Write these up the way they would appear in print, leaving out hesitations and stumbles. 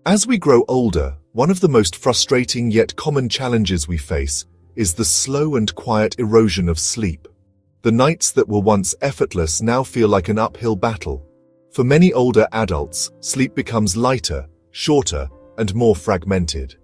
As we grow older, one of the most frustrating yet common challenges we face is the slow and quiet erosion of sleep. The nights that were once effortless now feel like an uphill battle. For many older adults, sleep becomes lighter, shorter, and more fragmented.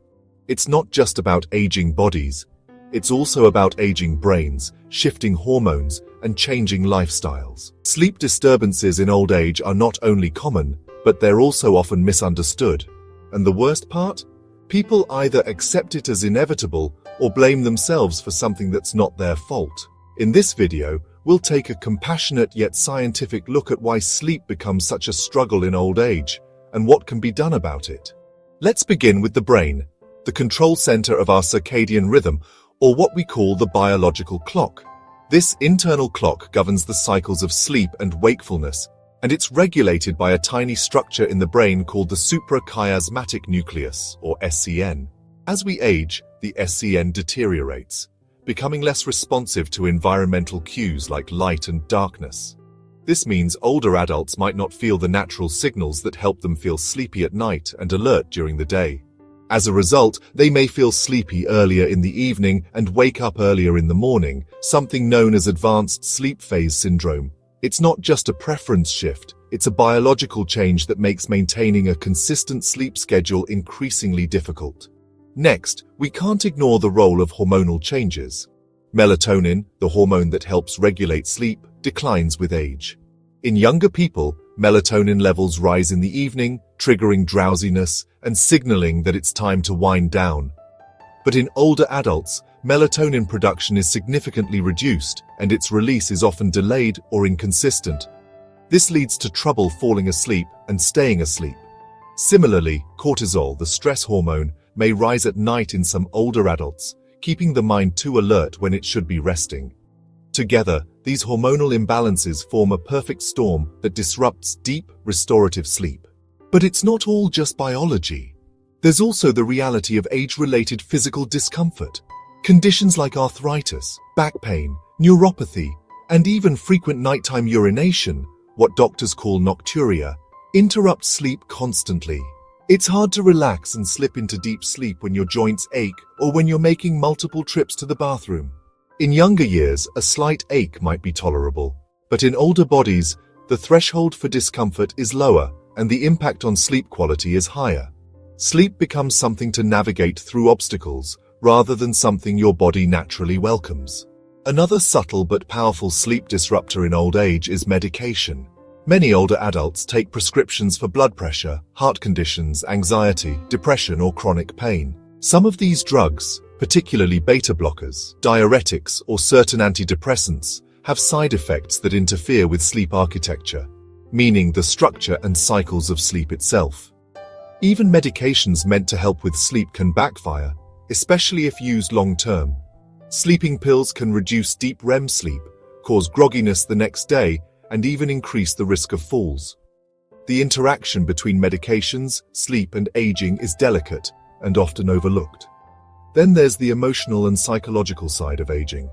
It's not just about aging bodies. It's also about aging brains, shifting hormones, and changing lifestyles. Sleep disturbances in old age are not only common, but they're also often misunderstood. And the worst part? People either accept it as inevitable or blame themselves for something that's not their fault. In this video, we'll take a compassionate yet scientific look at why sleep becomes such a struggle in old age and what can be done about it. Let's begin with the brain, the control center of our circadian rhythm, or what we call the biological clock. This internal clock governs the cycles of sleep and wakefulness, and it's regulated by a tiny structure in the brain called the suprachiasmatic nucleus, or SCN. As we age, the SCN deteriorates, becoming less responsive to environmental cues like light and darkness. This means older adults might not feel the natural signals that help them feel sleepy at night and alert during the day. As a result, they may feel sleepy earlier in the evening and wake up earlier in the morning, something known as advanced sleep phase syndrome. It's not just a preference shift, it's a biological change that makes maintaining a consistent sleep schedule increasingly difficult. Next, we can't ignore the role of hormonal changes. Melatonin, the hormone that helps regulate sleep, declines with age. In younger people, melatonin levels rise in the evening, triggering drowsiness and signaling that it's time to wind down. But in older adults, melatonin production is significantly reduced, and its release is often delayed or inconsistent. This leads to trouble falling asleep and staying asleep. Similarly, cortisol, the stress hormone, may rise at night in some older adults, keeping the mind too alert when it should be resting. Together, these hormonal imbalances form a perfect storm that disrupts deep, restorative sleep. But it's not all just biology. There's also the reality of age-related physical discomfort. Conditions like arthritis, back pain, neuropathy, and even frequent nighttime urination, what doctors call nocturia, interrupt sleep constantly. It's hard to relax and slip into deep sleep when your joints ache or when you're making multiple trips to the bathroom. In younger years, a slight ache might be tolerable, but in older bodies, the threshold for discomfort is lower and the impact on sleep quality is higher. Sleep becomes something to navigate through obstacles rather than something your body naturally welcomes. Another subtle but powerful sleep disruptor in old age is medication. Many older adults take prescriptions for blood pressure, heart conditions, anxiety, depression, or chronic pain. Some of these drugs, particularly beta blockers, diuretics, or certain antidepressants, have side effects that interfere with sleep architecture, meaning the structure and cycles of sleep itself. Even medications meant to help with sleep can backfire, especially if used long-term. Sleeping pills can reduce deep REM sleep, cause grogginess the next day, and even increase the risk of falls. The interaction between medications, sleep, and aging is delicate and often overlooked. Then there's the emotional and psychological side of aging.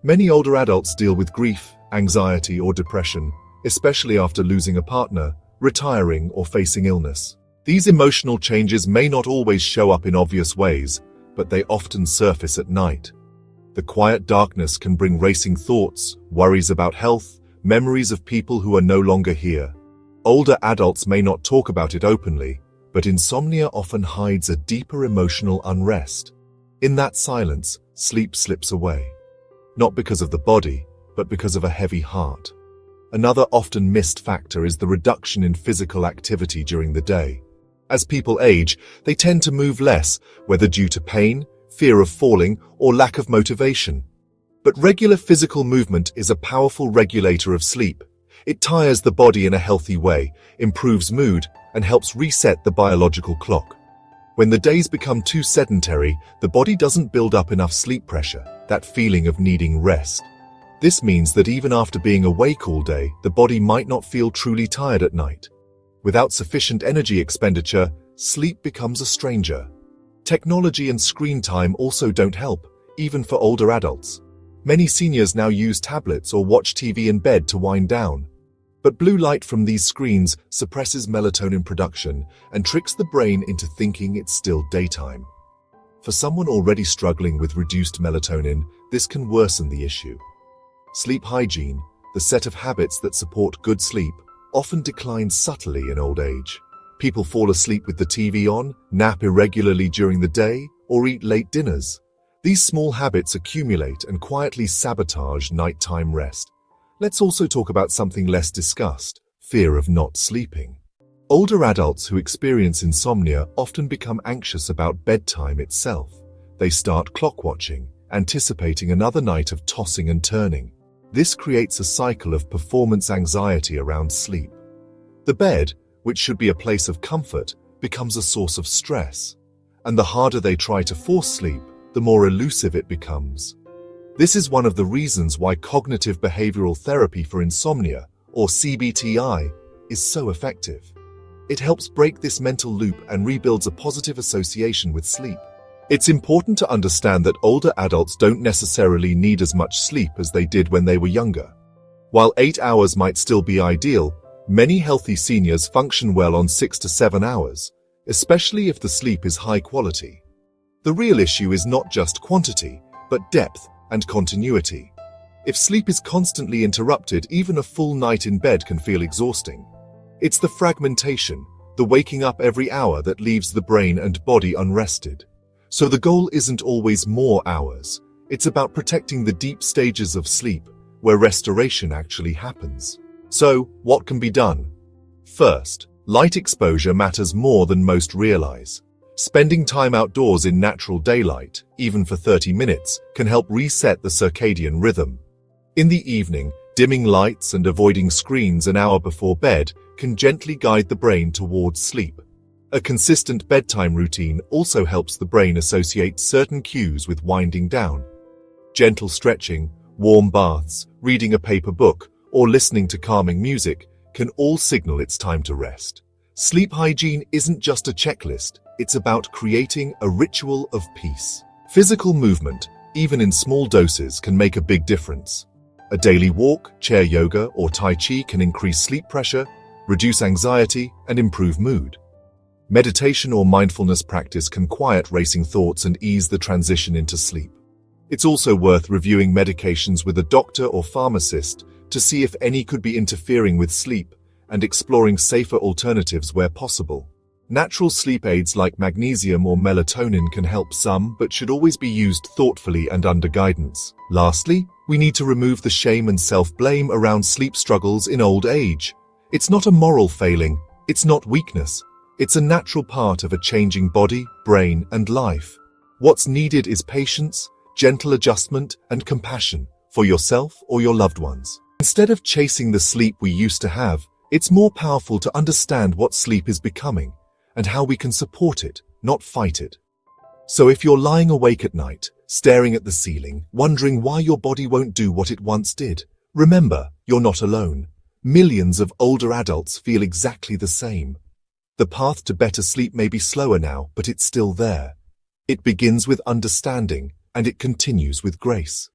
Many older adults deal with grief, anxiety, or depression, especially after losing a partner, retiring, or facing illness. These emotional changes may not always show up in obvious ways, but they often surface at night. The quiet darkness can bring racing thoughts, worries about health, memories of people who are no longer here. Older adults may not talk about it openly, but insomnia often hides a deeper emotional unrest. In that silence, sleep slips away. Not because of the body, but because of a heavy heart. Another often missed factor is the reduction in physical activity during the day. As people age, they tend to move less, whether due to pain, fear of falling, or lack of motivation. But regular physical movement is a powerful regulator of sleep. It tires the body in a healthy way, improves mood, and helps reset the biological clock. When the days become too sedentary, the body doesn't build up enough sleep pressure, that feeling of needing rest. This means that even after being awake all day, the body might not feel truly tired at night. Without sufficient energy expenditure, sleep becomes a stranger. Technology and screen time also don't help, even for older adults. Many seniors now use tablets or watch TV in bed to wind down. But blue light from these screens suppresses melatonin production and tricks the brain into thinking it's still daytime. For someone already struggling with reduced melatonin, this can worsen the issue. Sleep hygiene, the set of habits that support good sleep, often declines subtly in old age. People fall asleep with the TV on, nap irregularly during the day, or eat late dinners. These small habits accumulate and quietly sabotage nighttime rest. Let's also talk about something less discussed: fear of not sleeping. Older adults who experience insomnia often become anxious about bedtime itself. They start clock watching, anticipating another night of tossing and turning. This creates a cycle of performance anxiety around sleep. The bed, which should be a place of comfort, becomes a source of stress. And the harder they try to force sleep, the more elusive it becomes. This is one of the reasons why cognitive behavioral therapy for insomnia, or CBTI, is so effective. It helps break this mental loop and rebuilds a positive association with sleep. It's important to understand that older adults don't necessarily need as much sleep as they did when they were younger. While 8 hours might still be ideal, many healthy seniors function well on 6 to 7 hours, especially if the sleep is high quality. The real issue is not just quantity, but depth and continuity. If sleep is constantly interrupted, even a full night in bed can feel exhausting. It's the fragmentation, the waking up every hour, that leaves the brain and body unrested. So the goal isn't always more hours. It's about protecting the deep stages of sleep, where restoration actually happens. So, what can be done? First, light exposure matters more than most realize. Spending time outdoors in natural daylight, even for 30 minutes, can help reset the circadian rhythm. In the evening, dimming lights and avoiding screens an hour before bed can gently guide the brain towards sleep. A consistent bedtime routine also helps the brain associate certain cues with winding down. Gentle stretching, warm baths, reading a paper book, or listening to calming music can all signal it's time to rest. Sleep hygiene isn't just a checklist, it's about creating a ritual of peace. Physical movement, even in small doses, can make a big difference. A daily walk, chair yoga, or Tai Chi can increase sleep pressure, reduce anxiety, and improve mood. Meditation or mindfulness practice can quiet racing thoughts and ease the transition into sleep. It's also worth reviewing medications with a doctor or pharmacist to see if any could be interfering with sleep, and exploring safer alternatives where possible. Natural sleep aids like magnesium or melatonin can help some, but should always be used thoughtfully and under guidance. Lastly, we need to remove the shame and self-blame around sleep struggles in old age. It's not a moral failing, it's not weakness. It's a natural part of a changing body, brain, and life. What's needed is patience, gentle adjustment, and compassion for yourself or your loved ones. Instead of chasing the sleep we used to have, it's more powerful to understand what sleep is becoming and how we can support it, not fight it. So if you're lying awake at night, staring at the ceiling, wondering why your body won't do what it once did, remember, you're not alone. Millions of older adults feel exactly the same. The path to better sleep may be slower now, but it's still there. It begins with understanding, and it continues with grace.